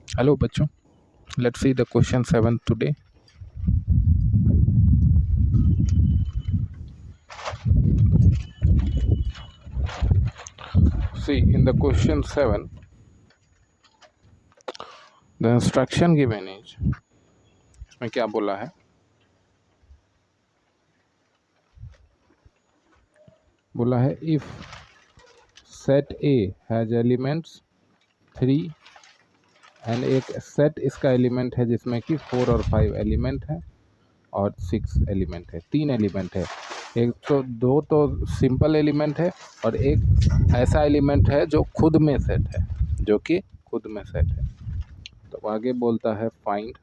Hello बच्चों, let's see the question 7 today. See, in the question 7, the instruction given is, इसमें क्या बोला है? बोला है if set A has elements 3 and एक सेट इसका एलिमेंट है जिसमें कि 4 और 5 एलिमेंट है और 6 एलिमेंट है, 3 एलिमेंट है। एक तो दो तो सिंपल एलिमेंट है और एक ऐसा एलिमेंट है जो खुद में सेट है, जो कि खुद में सेट है। तो आगे बोलता है find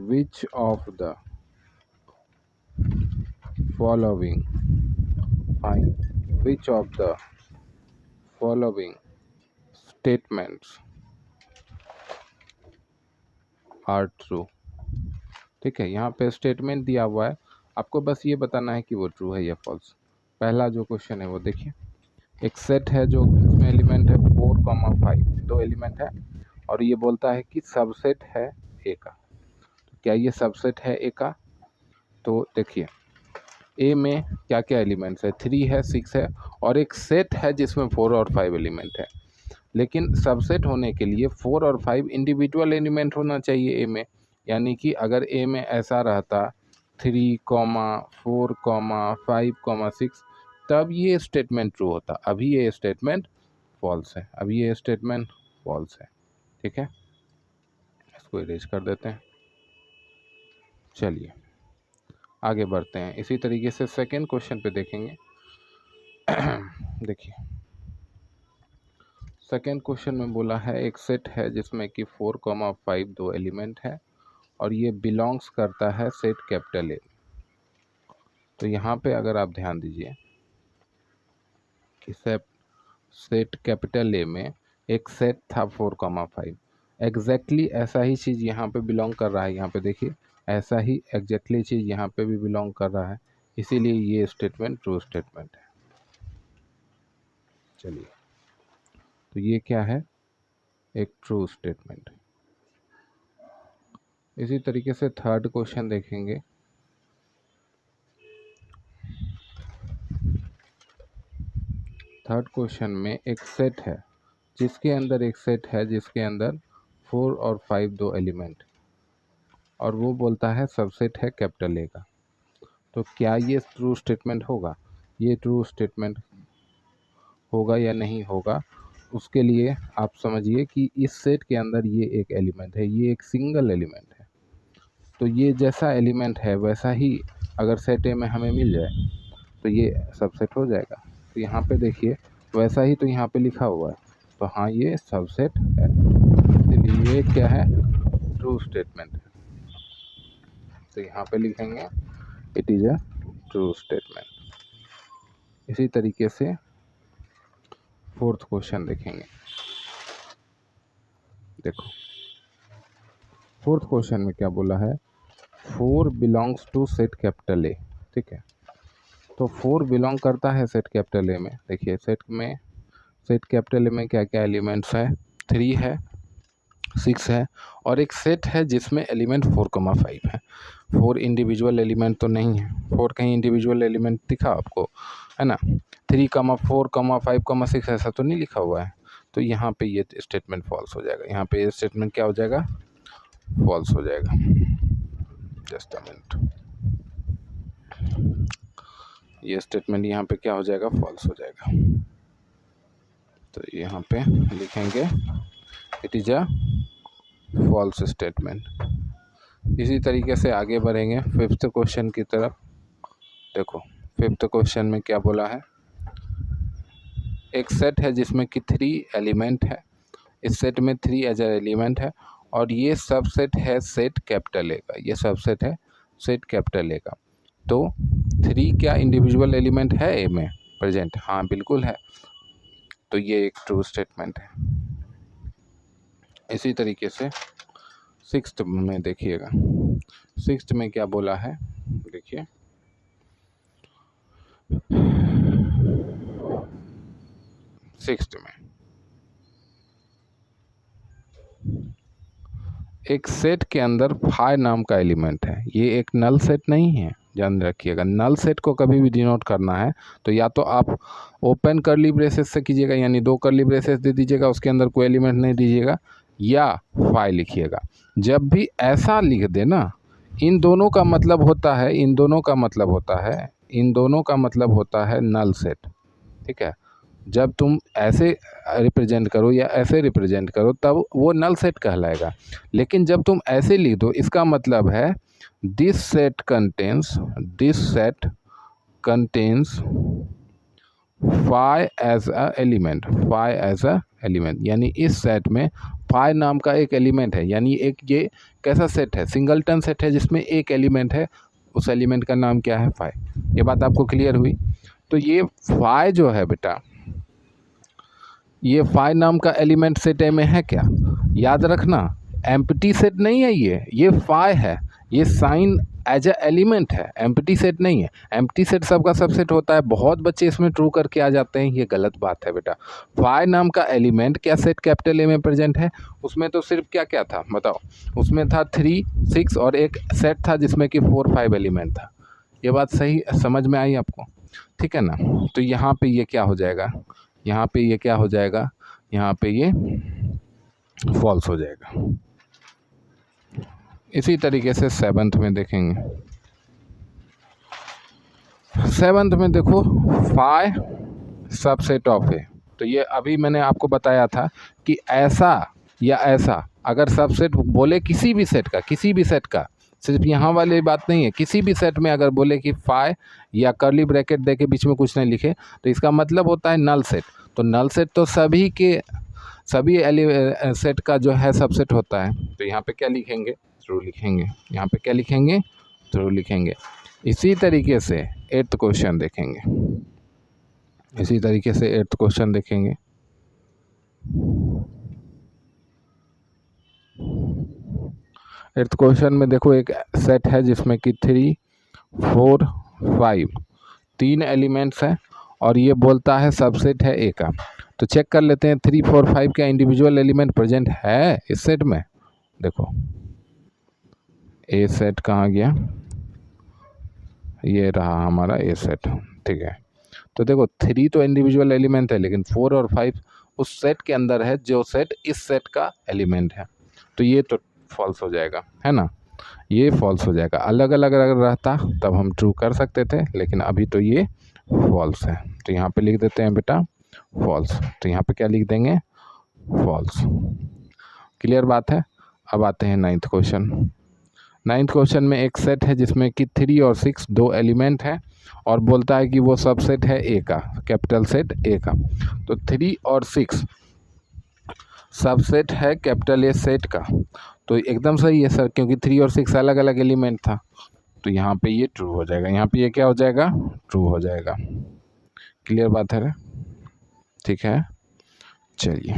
which of the following, find which of the following statements are true. ठीक है, यहाँ पे स्टेटमेंट दिया हुआ है, आपको बस ये बताना है कि वो ट्रू है या फॉल्स। पहला जो क्वेश्चन है वो देखिए, एक सेट है जो इसमें एलिमेंट है 4, 5, दो एलिमेंट है और ये बोलता है कि सबसेट है ए का। तो क्या ये सबसेट है ए का? तो देखिए ए में क्या क्या एलिमेंट्स है, 3 है, 6 है और एक सेट है जिसमें 4 और 5 एलिमेंट है। लेकिन सबसेट होने के लिए 4 और 5 इंडिविजुअल एलिमेंट होना चाहिए ए में। यानी कि अगर ए में ऐसा रहता 3, 4, 5, 6 तब ये स्टेटमेंट ट्रू होता। अभी ये स्टेटमेंट फॉल्स है, अभी ये स्टेटमेंट फॉल्स है। ठीक है, इसको इरेज कर देते हैं। चलिए आगे बढ़ते हैं। इसी तरीके से सेकेंड क्वेश्चन पे देखेंगे। देखिए सेकेंड क्वेश्चन में बोला है एक सेट है जिसमें कि 4, 5 दो एलिमेंट है और ये बिलोंग्स करता है सेट कैपिटल ए। तो यहाँ पे अगर आप ध्यान दीजिए कि सेट कैपिटल ए में एक सेट था 4, 5, एग्जैक्टली ऐसा ही चीज़ यहाँ पे बिलोंग कर रहा है। यहाँ पे देखिए ऐसा ही एग्जैक्टली चीज़ यहाँ पे भी बिलोंग कर रहा है, इसीलिए ये स्टेटमेंट ट्रू स्टेटमेंट है। चलिए तो ये क्या है, एक ट्रू स्टेटमेंट। इसी तरीके से थर्ड क्वेश्चन देखेंगे। थर्ड क्वेश्चन में एक सेट है जिसके अंदर जिसके अंदर 4 और 5 दो एलिमेंट और वो बोलता है सबसेट है कैपिटल ए का। तो क्या ये ट्रू स्टेटमेंट होगा? ये ट्रू स्टेटमेंट होगा या नहीं होगा, उसके लिए आप समझिए कि इस सेट के अंदर ये एक एलिमेंट है, ये एक सिंगल एलिमेंट है। तो ये जैसा एलिमेंट है वैसा ही अगर सेट ए में हमें मिल जाए तो ये सबसेट हो जाएगा। तो यहाँ पे देखिए वैसा ही तो यहाँ पे लिखा हुआ है, तो हाँ ये सबसेट है, इसलिए ये क्या है, ट्रू स्टेटमेंट है। तो यहाँ पे लिखेंगे it is a true statement. इसी तरीके से फोर्थ क्वेश्चन देखेंगे। देखो फोर्थ क्वेश्चन में क्या बोला है, 4 belongs to set capital A. ठीक है, तो 4 बिलोंग करता है सेट कैपिटल ए में। देखिए सेट कैपिटल ए में क्या क्या एलिमेंट्स है, 3 है, 6 है और एक सेट है जिसमें एलिमेंट 4, 5 है। 4 इंडिविजुअल एलिमेंट तो नहीं है, 4 कहीं इंडिविजुअल एलिमेंट दिखा आपको, है ना? 3, 4, 5, 6 ऐसा तो नहीं लिखा हुआ है। तो यहाँ पे ये स्टेटमेंट फॉल्स हो जाएगा। यहाँ पे ये स्टेटमेंट क्या हो जाएगा, फॉल्स हो जाएगा। जस्ट अ मिनट, ये स्टेटमेंट यहाँ पे क्या हो जाएगा, फॉल्स हो जाएगा। तो यहाँ पे लिखेंगे it is a false statement. इसी तरीके से आगे बढ़ेंगे फिफ्थ क्वेश्चन की तरफ। देखो फिफ्थ क्वेश्चन में क्या बोला है, एक सेट है जिसमें कि 3 एलिमेंट है, इस सेट में 3 एज एलिमेंट है और ये सबसेट है सेट कैपिटल ए का, ये सबसेट है सेट कैपिटल ए का। तो 3 क्या इंडिविजुअल एलिमेंट है ए में प्रेजेंट? हाँ बिल्कुल है, तो ये एक ट्रू स्टेटमेंट है। इसी तरीके से सिक्स्थ में देखिएगा, सिक्स्थ में क्या बोला है, देखिए सिक्स्थ में एक सेट के अंदर फाई नाम का एलिमेंट है, ये एक नल सेट नहीं है, ध्यान रखिएगा। नल सेट को कभी भी डिनोट करना है तो या तो आप ओपन करली ब्रेसेस से कीजिएगा, यानी 2 करली ब्रेसेस दे दीजिएगा, उसके अंदर कोई एलिमेंट नहीं दीजिएगा, या फाई लिखिएगा। जब भी ऐसा लिख देना, इन दोनों का मतलब होता है, इन दोनों का मतलब होता है, इन दोनों का मतलब होता है नल सेट, ठीक है। जब तुम ऐसे रिप्रेजेंट करो या ऐसे रिप्रेजेंट करो तब वो नल सेट कहलाएगा। लेकिन जब तुम ऐसे लिख दो, इसका मतलब है this set contains phi as a element, phi as a element, यानी इस सेट में फाई नाम का एक एलिमेंट है। यानी एक ये कैसा सेट है, सिंगलटन सेट है जिसमें एक एलिमेंट है, उस एलिमेंट का नाम क्या है, फाई। ये बात आपको क्लियर हुई। तो ये फाई जो है बेटा, ये फाई नाम का एलिमेंट सेट ए में है क्या, याद रखना, एम्प्टी सेट नहीं है ये फाई है, ये साइन एज ए एलिमेंट है, एम्प्टी सेट नहीं है। एम्प्टी सेट सबका सबसेट होता है, बहुत बच्चे इसमें ट्रू करके आ जाते हैं, ये गलत बात है बेटा। फाई नाम का एलिमेंट क्या सेट कैपिटल ए में प्रेजेंट है, उसमें तो सिर्फ क्या क्या था बताओ, उसमें था 3, 6 और एक सेट था जिसमें कि 4, 5 एलिमेंट था। ये बात सही समझ में आई आपको, ठीक है ना। तो यहाँ पे ये क्या हो जाएगा, यहाँ पे ये क्या हो जाएगा, यहाँ पे ये फॉल्स हो जाएगा। इसी तरीके से 7th में देखेंगे, 7th में देखो फाई सबसेट ऑफ ए। तो ये अभी मैंने आपको बताया था कि ऐसा या ऐसा अगर सबसेट बोले किसी भी सेट का, किसी भी सेट का, सिर्फ यहाँ वाली बात नहीं है, किसी भी सेट में अगर बोले कि फाई या कर्ली ब्रैकेट दे के बीच में कुछ नहीं लिखे तो इसका मतलब होता है नल सेट। तो नल सेट तो सभी सेट का जो है सबसेट होता है। तो यहाँ पे क्या लिखेंगे, ट्रू लिखेंगे। यहाँ पे क्या लिखेंगे, ट्रू लिखेंगे। इसी तरीके से 8th क्वेश्चन देखेंगे, इसी तरीके से 8th क्वेश्चन देखेंगे। एट्थ क्वेश्चन में देखो एक सेट है जिसमें कि 3, 4, 5 3 एलिमेंट्स हैं और ये बोलता है सबसेट है ए का। तो चेक कर लेते हैं 3, 4, 5 का इंडिविजुअल एलिमेंट प्रेजेंट है इस सेट में। देखो ए सेट कहाँ गया, ये रहा हमारा ए सेट, ठीक है। तो देखो 3 तो इंडिविजुअल एलिमेंट है, लेकिन 4 और 5 उस सेट के अंदर है जो सेट इस सेट का एलिमेंट है। तो ये तो फॉल्स हो जाएगा, है ना, ये फॉल्स हो जाएगा। अलग अलग अगर रहता तब हम ट्रू कर सकते थे, लेकिन अभी तो ये फॉल्स है। तो यहाँ पे लिख देते हैं बेटा फॉल्स। तो यहाँ पे क्या लिख देंगे, फॉल्स। क्लियर बात है। अब आते हैं 9th क्वेश्चन। 9th क्वेश्चन में एक सेट है जिसमें कि 3 और 6 2 एलिमेंट है और बोलता है कि वो सबसेट है ए का, कैपिटल सेट ए का। तो 3 और 6 सबसेट है कैपिटल ए सेट का। तो एकदम सही है सर, क्योंकि 3 और 6 अलग अलग एलिमेंट था। तो यहाँ पे ये ट्रू हो जाएगा, यहाँ पे ये क्या हो जाएगा, ट्रू हो जाएगा। क्लियर बात है, ठीक है, चलिए।